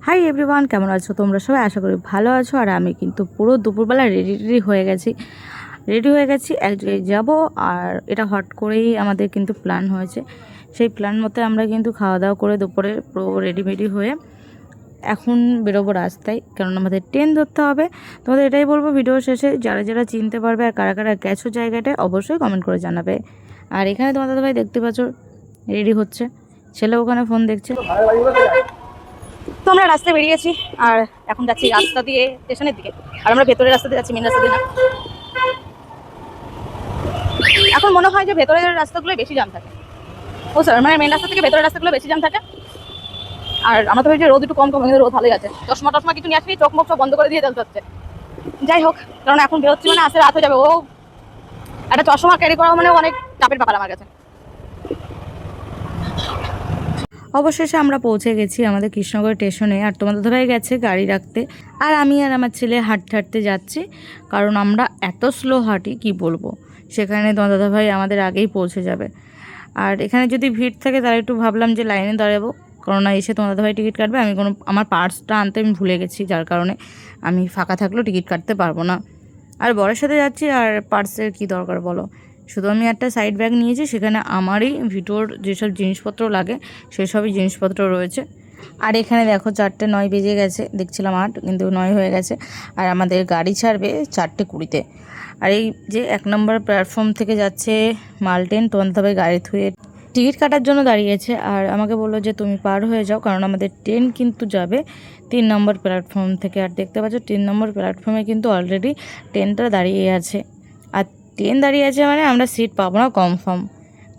Hi everyone, কেমন আছো তোমরা সবাই? আশা করি ভালো আছো। আর আমি কিন্তু পুরো দুপুরবেলা রেডি হয়ে গেছি এক জায়গায় যাবো। আর এটা হট করেই আমাদের কিন্তু প্ল্যান হয়েছে। সেই প্ল্যান মতে আমরা কিন্তু খাওয়া দাওয়া করে দুপুরে পুরো রেডি হয়ে এখন বেরোবো রাস্তায়, কারণ আমাদের ট্রেন ধরতে হবে। তোমাদের এটাই বলবো, ভিডিও শেষে যারা যারা চিনতে পারবে আর কারা কারা গেছো জায়গাটায় অবশ্যই কমেন্ট করে জানাবে। আর এখানে তোমাদের দাদাভাই দেখতে পাচ্ছ রেডি হচ্ছে, ছেলে ওখানে ফোন দেখছে। তো আমরা রাস্তায় বেরিয়েছি আর এখন যাচ্ছি রাস্তা দিয়ে স্টেশনের দিকে। আর আমরা ভেতরের রাস্তা দিয়ে যাচ্ছি, মেন রাস্তা দিয়ে না। এখন মনে হয় যে ভেতরের রাস্তাগুলো বেশি জ্যাম থাকে। ও স্যার, মানে মেন রাস্তা থেকে ভেতরের রাস্তাগুলো বেশি জ্যাম থাকে। আর আমরা তো ভেবেছি রোদ একটু কম কিন্তু রোদ ভালোই আছে। চশমা কিছু নিয়ে আসি, চোখ মুখ সব বন্ধ করে দিয়ে চলতে হচ্ছে। যাই হোক, কারণ এখন বেরোচ্ছি মানে আসতে রাত হয়ে যাবে। ও একটা চশমা ক্যারি করা মানে অনেক চাপের ব্যাপার আমার কাছে। অবশেষে আমরা পৌঁছে গেছি আমাদের কৃষ্ণনগর স্টেশনে। আর তোমাদের দাদাভাই গেছে গাড়ি রাখতে, আর আমি আর আমার ছেলে হাঁটতে যাচ্ছি, কারণ আমরা এত স্লো হাঁটি কি বলবো। সেখানে তোমাদের দাদাভাই আমাদের আগেই পৌঁছে যাবে। আর এখানে যদি ভিড় থাকে তাহলে একটু ভাবলাম যে লাইনে দাঁড়াবো, কারণ এসে তোমাদের দাদাভাই টিকিট কাটবে। আমি আমার পার্সটা আনতে আমি ভুলে গেছি, যার কারণে আমি ফাঁকা থাকলেও টিকিট কাটতে পারবো না। আর বরের সাথে যাচ্ছি, আর পার্সের কি দরকার বলো। শুধু আমি একটা সাইড ব্যাগ নিয়েছি, সেখানে আমারই ভিডিওর যেসব জিনিসপত্র লাগে সেসবই জিনিসপত্র রয়েছে। আর এখানে দেখো 4:09 বেজে গেছে, দেখছিলাম 8 কিন্তু 9 হয়ে গেছে। আর আমাদের গাড়ি ছাড়বে 4:20-তে। আর এই যে 1 নম্বর প্ল্যাটফর্ম থেকে যাচ্ছে মাল ট্রেন, তোমাদের গাড়ি থুয়ে টিকিট কাটার জন্য দাঁড়িয়েছে। আর আমাকে বললো যে তুমি পার হয়ে যাও, কারণ আমাদের ট্রেন কিন্তু যাবে 3 নম্বর প্ল্যাটফর্ম থেকে। আর দেখতে পাচ্ছ 3 নম্বর প্ল্যাটফর্মে কিন্তু অলরেডি ট্রেনটা দাঁড়িয়ে আছে। আর ট্রেন দাঁড়িয়ে আছে মানে আমরা সিট পাবো না কনফার্ম,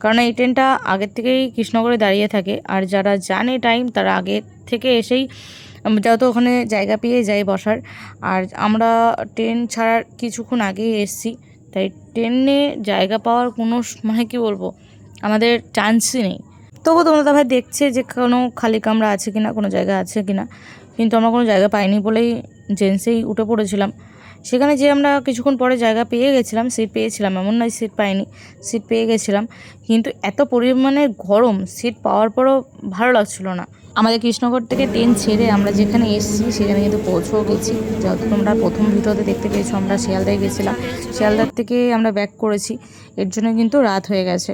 কারণ এই ট্রেনটা আগের থেকেই কৃষ্ণনগরে দাঁড়িয়ে থাকে। আর যারা জানে টাইম তারা আগে থেকে এসেই যেহেতু ওখানে জায়গা পেয়ে যায় বসার। আর আমরা ট্রেন ছাড়ার কিছুক্ষণ আগেই এসেছি, তাই ট্রেনে জায়গা পাওয়ার কোনো মানে কী বলবো, আমাদের চান্সই নেই। তবু তোমরা ভাই দেখছে যে কোনো খালি কামরা আছে কিনা, কোনো জায়গা আছে কিনা, কিন্তু আমরা কোনো জায়গা পাইনি বলেই জেন্টসেই উঠে পড়েছিলাম। সেখানে যে আমরা কিছুক্ষণ পরে জায়গা পেয়ে গেছিলাম, সিট পেয়েছিলাম, এমন নয় সিট পাইনি, সিট পেয়ে গেছিলাম। কিন্তু এত পরিমাণে গরম, সিট পাওয়ার পরও ভালো লাগছিল না। আমাদের কৃষ্ণনগর থেকে ট্রেন ছেড়ে আমরা যেখানে এসেছি সেখানে কিন্তু পৌঁছেও গেছি। যেহেতু তোমরা প্রথম ভিডিওতে দেখতে পেয়েছো আমরা শিয়ালদায় গেছিলাম, শিয়ালদার থেকে আমরা ব্যাক করেছি, এর জন্য কিন্তু রাত হয়ে গেছে।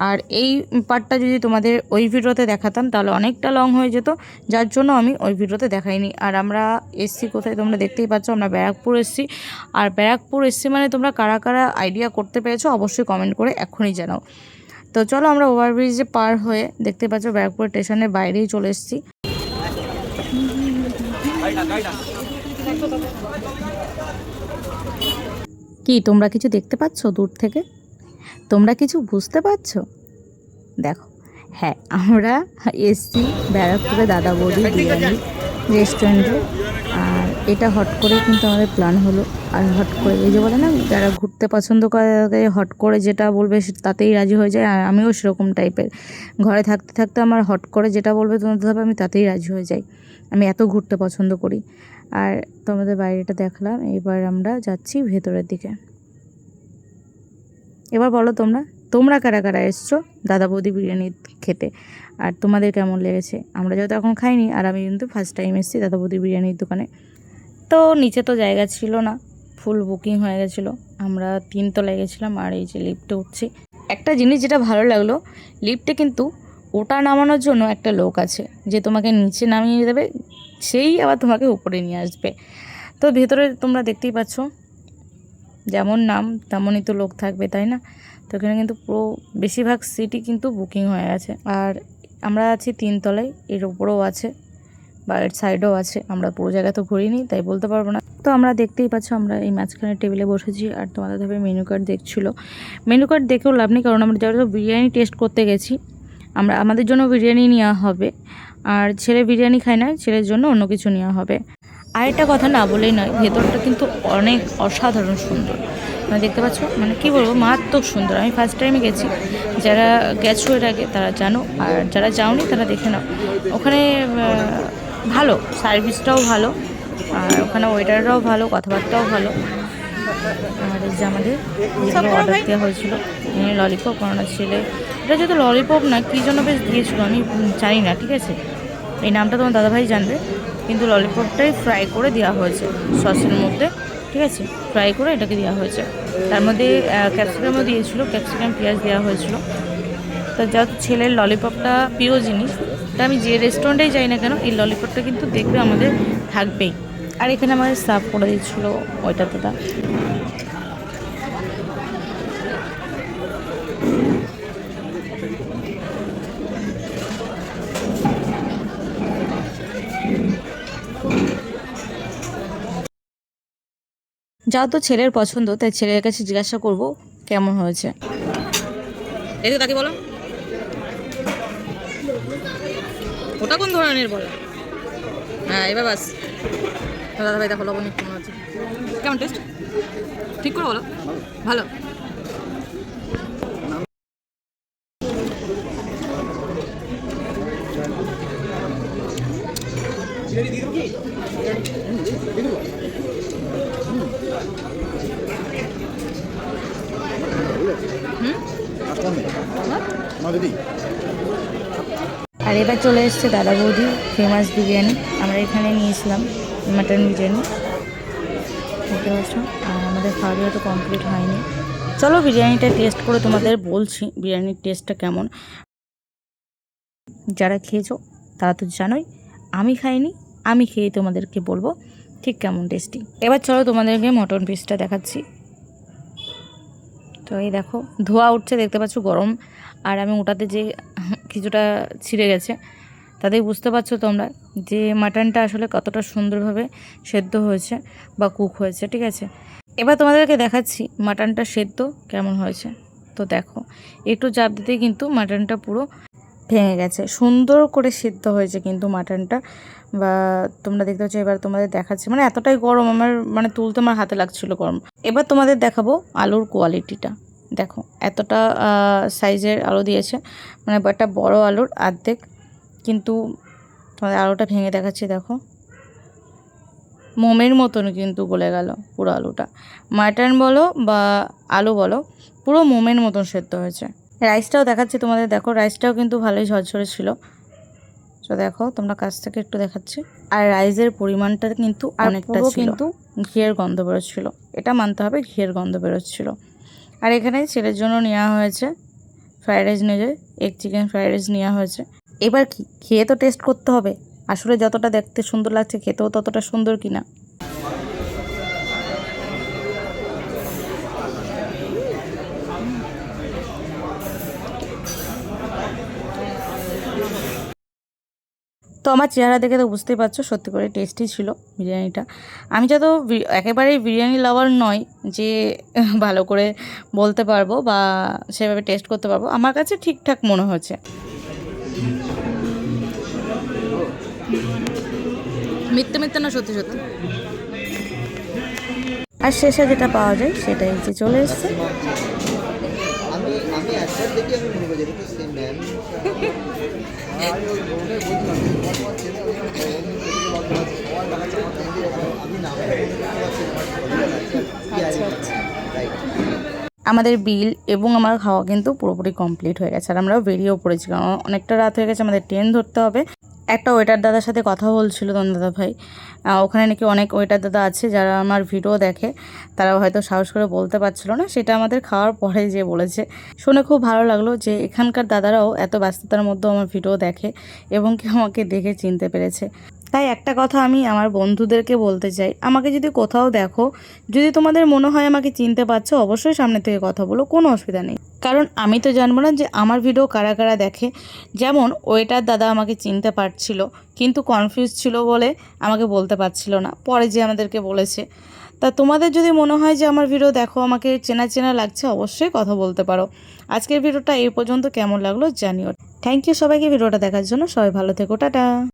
আর এই পার্টটা যদি তোমাদের ওই ভিডিওতে দেখাতাম তাহলে অনেকটা লং হয়ে যেত, যার জন্য আমি ওই ভিডিওতে দেখাইনি। আর আমরা এসছি কোথায় তোমরা দেখতেই পাচ্ছ, আমরা ব্যারাকপুর এসছি। আর ব্যারাকপুর এসছি মানে তোমরা কারা কারা আইডিয়া করতে পেরেছো অবশ্যই কমেন্ট করে এখনই জানাও। তো চলো আমরা ওভারব্রিজে পার হয়ে দেখতে পাচ্ছ ব্যারাকপুর স্টেশনের বাইরেই চলে এসেছি। কি তোমরা কিছু দেখতে পাচ্ছ দূর থেকে? তোমরা কিছু বুঝতে পারছো? দেখো, হ্যাঁ আমরা এসছি ব্যারাকপুরে দাদা বৌদি বিরিয়ানি রেস্টুরেন্টে। আর এটা হট করে কিন্তু আমাদের প্ল্যান হলো। আর হট করে এই যে বলে না, যারা ঘুরতে পছন্দ করে হট করে যেটা বলবে তাতেই রাজি হয়ে যায়। আর আমিও সেরকম টাইপের, ঘরে থাকতে থাকতে আমার হট করে যেটা বলবে তোমাদের হবে আমি তাতেই রাজি হয়ে যাই। আমি এত ঘুরতে পছন্দ করি। আর তোমাদের বাইরেটা দেখলাম, এবার আমরা যাচ্ছি ভেতরের দিকে। এবার বলো তোমরা কারা কারা এসছো দাদা বৌদি বিরিয়ানি খেতে, আর তোমাদের কেমন লেগেছে? আমরা যেহেতু এখন খাইনি, আর আমি কিন্তু ফার্স্ট টাইম এসেছি দাদা বৌদি বিরিয়ানির দোকানে। তো নিচে তো জায়গা ছিল না, ফুল বুকিং হয়ে গেছিলো। আমরা 3 তলায় গেছিলাম। আর এই যে লিফটে উঠছি, একটা জিনিস যেটা ভালো লাগলো, লিফটে কিন্তু ওটা নামানোর জন্য একটা লোক আছে যে তোমাকে নিচে নামিয়ে দেবে, সেই আবার তোমাকে উপরে নিয়ে আসবে। তো ভেতরে তোমরা দেখতেই পাচ্ছ, যেমন নাম তেমনই তো লোক থাকবে, তাই না? তো এখানে কিন্তু পুরো বেশিরভাগ সিটই কিন্তু বুকিং হয়ে গেছে। আর আমরা আছি 3 তলায়, এর উপরেও আছে বা এর সাইডেও আছে। আমরা পুরো জায়গা তো ঘুরিনি তাই বলতে পারবো না। তো আমরা দেখতেই পাচ্ছ আমরা এই মাঝখানে টেবিলে বসেছি। আর তোমাদের ভাবে মেনু কার্ড দেখছিলো। মেনু কার্ড দেখেও লাভ নেই, কারণ আমরা যেহেতু বিরিয়ানি টেস্ট করতে গেছি, আমাদের জন্য বিরিয়ানি নেওয়া হবে। আর ছেলে বিরিয়ানি খায় না, ছেলের জন্য অন্য কিছু নেওয়া হবে। আর একটা কথা না বলেই নয়, ভেতরটা কিন্তু অনেক অসাধারণ সুন্দর। মানে দেখতে পাচ্ছ, মানে কি বলবো, মারাত্মক সুন্দর। আমি ফার্স্ট টাইমে গেছি, যারা গেছো এর আগে তারা জানো, আর যারা যাওনি তারা দেখে নাও। ওখানে ভালো, সার্ভিসটাও ভালো, আর ওখানে ওয়েটাররাও ভালো, কথাবার্তাও ভালো। আর এই যে আমাদের যেগুলো অর্ডার দেওয়া হয়েছিল, ললিপপ, কারণ ছেলে এটা যেহেতু ললিপপ না কী জন্য বেশ দিয়েছিলো আমি জানি না, ঠিক আছে। এই নামটা তোমার দাদাভাই জানবে, কিন্তু ললিপপটাই ফ্রাই করে দেওয়া হয়েছে সসের মধ্যে, ঠিক আছে, ফ্রাই করে এটাকে দেওয়া হয়েছে। তার মধ্যে ক্যাপসিকামও দিয়েছিলো, ক্যাপসিকাম পেঁয়াজ দেওয়া হয়েছিল। তো যেহেতু ছেলের ললিপপটা প্রিয় জিনিস, তা আমি যে রেস্টুরেন্টেই যাই না কেন এই ললিপপটা কিন্তু দেখবে আমাদের থাকবেই। আর এখানে আমাদের সার্ভ করে দিচ্ছিলো ওইটা দাদা। যেহেতু ছেলের পছন্দ, তাই ছেলের কাছে জিজ্ঞাসা করব কেমন হয়েছে। এদিকে তাকে বলো, ওটা কোন ধরনের বলো। হ্যাঁ এবার বাস। দাদা ভাই দেখো লবণ কেমন আছে, কেমন টেস্ট ঠিক করে বলো। ভালো। আর এবার চলে এসছে দাদা বৌদি ফেমাস বিরিয়ানি। আমরা এখানে নিয়েছিলাম মাটন বিরিয়ানি, বুঝতে পারছো। আর আমাদের খাওয়া দাওয়া তো কমপ্লিট হয়নি। চলো বিরিয়ানিটা টেস্ট করে তোমাদের বলছি বিরিয়ানির টেস্টটা কেমন। যারা খেয়েছো তারা তো জানোই, আমি খাইনি, আমি খেয়ে তোমাদেরকে বলবো ঠিক কেমন টেস্টি। এবার চলো তোমাদেরকে মটন পিসটা দেখাচ্ছি। তো এই দেখো ধোয়া উঠছে, দেখতে পাচ্ছ গরম। আর আমি ওটাতে যে কিছুটা ছিঁড়ে গেছে, তাতেই বুঝতে পারছো তোমরা যে মাটনটা আসলে কতটা সুন্দরভাবে সেদ্ধ হয়েছে বা কুক হয়েছে, ঠিক আছে। এবার তোমাদেরকে দেখাচ্ছি মাটনটা সেদ্ধ কেমন হয়েছে। তো দেখো একটু চাপ দিতেই কিন্তু মাটনটা পুরো ভেঙে গেছে, সুন্দর করে সেদ্ধ হয়েছে কিন্তু মাটনটা। বা তোমরা দেখতে পাচ্ছ, এবার তোমাদের দেখাচ্ছি, মানে এতটাই গরম আমার মানে তুলতে আমার হাতে লাগছিল গরম। এবার তোমাদের দেখাবো আলুর কোয়ালিটিটা। দেখো এতটা সাইজের আলু দিয়েছে, মানে একটা বড় আলুর অর্ধেক, কিন্তু তোমাদের আলুটা ভেঙে দেখাচ্ছি। দেখো মোমের মতন কিন্তু গলে গেল পুরো আলুটা। মাটন বলো বা আলু বলো, পুরো মোমের মতন সেদ্ধ হয়েছে। রাইসটাও দেখাচ্ছি তোমাদের, দেখো রাইসটাও কিন্তু ভালোই ঝরঝরে ছিল। তো দেখো তোমরা কাছ থেকে একটু দেখাচ্ছি। আর রাইসের পরিমাণটা কিন্তু অনেকটা ছিল, কিন্তু ঘিয়ের গন্ধ বেরোচ্ছিল, এটা মানতে হবে, ঘিয়ের গন্ধ বেরোচ্ছিল। আর এখানে ছেলের জন্য নেওয়া হয়েছে ফ্রাইড রাইস, নিজে এগ চিকেন ফ্রাইড রাইস নেওয়া হয়েছে। এবার কি খেয়ে তো টেস্ট করতে হবে, আসলে যতটা দেখতে সুন্দর লাগছে খেতেও ততটা সুন্দর কিনা। তো আমার চেহারা দেখে তো বুঝতেই পারছো সত্যি করে টেস্টি ছিল বিরিয়ানিটা। আমি যত একেবারেই বিরিয়ানি লাভার নয় যে ভালো করে বলতে পারবো বা সেভাবে টেস্ট করতে পারবো, আমার কাছে ঠিকঠাক মনে হয়েছে। মিথ্যে না সত্যি সত্যি। আর শেষে যেটা পাওয়া যায় সেটাই যে চলে এসছে। আমাদের বিল এবং আমার খাওয়া কিন্তু পুরোপুরি কমপ্লিট হয়ে গেছে, আর আমরাও বেরিয়েও পড়েছি, কারণ অনেকটা রাত হয়ে গেছে, আমাদের ট্রেন ধরতে হবে। একটা ওয়েটার দাদার সাথে কথা বলছিল তন দাদা ভাই, ওখানে নাকি অনেক ওয়েটার দাদা আছে যারা আমার ভিডিও দেখে, তারা হয়তো সাহস করে বলতে পারছিল না, সেটা আমাদের খাওয়ার পরে যে বলেছে। শুনে খুব ভালো লাগলো যে এখানকার দাদারাও এত ব্যস্ততার মধ্যেও আমার ভিডিও দেখে এবং কি আমাকে দেখে চিনতে পেরেছে। তাই একটা কথা আমি আমার বন্ধুদেরকে বলতে চাই, আমাকে যদি কোথাও দেখো, যদি তোমাদের মনে হয় আমাকে চিনতে পারছো, অবশ্যই সামনে থেকে কথা বলো, কোনো অসুবিধা নেই। কারণ আমি তো জানবো না যে আমার ভিডিও কারা কারা দেখে। যেমন ওয়েটার দাদা আমাকে চিনতে পারছিল, কিন্তু কনফিউজ ছিল বলে আমাকে বলতে পারছিল না, পরে যে আমাদেরকে বলেছে। তা তোমাদের যদি মনে হয় যে আমার ভিডিও দেখো, আমাকে চেনা চেনা লাগছে, অবশ্যই কথা বলতে পারো। আজকের ভিডিওটা এই পর্যন্ত, কেমন লাগলো জানিও। থ্যাংক ইউ সবাইকে ভিডিওটা দেখার জন্য, সবাই ভালো থেকো, টাটা।